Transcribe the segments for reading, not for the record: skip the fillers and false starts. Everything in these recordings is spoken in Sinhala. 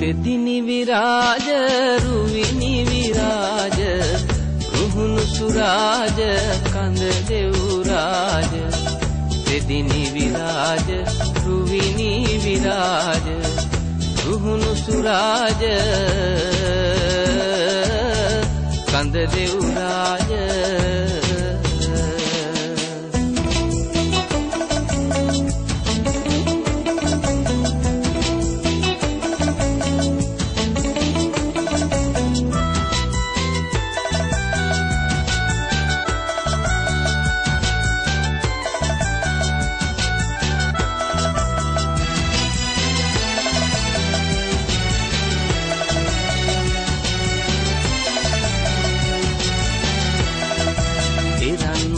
තෙදිනි විරාජ රුවිනි විරාජ රුහුණු සුරාජ කඳ දෙව් රාජ තෙදිනි විරාජ රුවිනි විරාජ රුහුණු සුරාජ කඳ දෙව් රාජ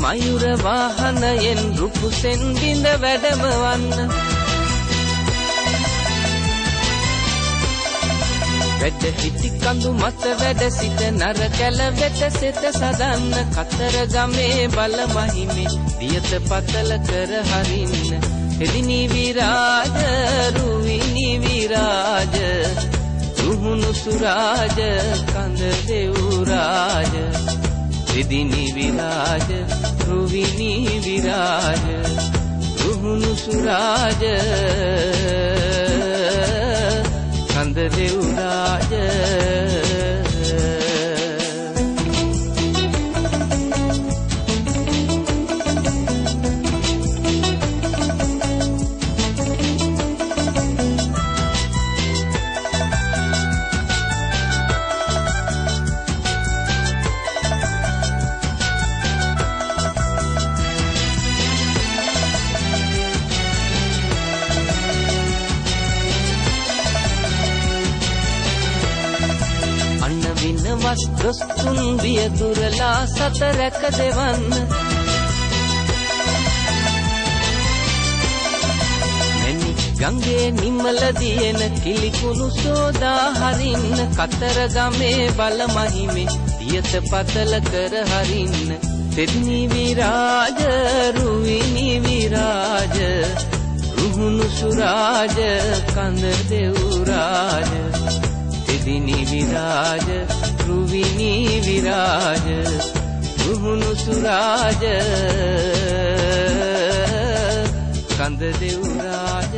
මයුර වාහනයෙන් රුකුසෙන් බිඳ වැඩමවන්න වැඩ හිටි කඳු මත වැඩ සිට නර කැල වෙත සෙත සදන්න කතර ගමේ බල මහිමේ දියත පතල කර හරින්න එදිනි විරාජ රුවිනි විරාජ රුහුණු සුරාජ කඳ දෙව් රාජ එදිනි විරාජ රුවිනි විරාජ රුහුණු සුරාජ කඳ දෙව් රාජ වස් දොස්තුන් වියදුරලා සත රැක දෙවන්න මෙනි ගංගේ නිමල දියන කිලිකුණු සෝදා හරින්න කතර ගමේ බල මහිමේ දියත පතල කර හරින්න තෙදිනි විරාජ රුවිනි විරාජ රුහුණු සුරාජ කඳ දෙව් රාජ තෙදිනි විරාජ රුවිනි විරාජ රුහුණු සුරාජ කඳ දෙව් රාජ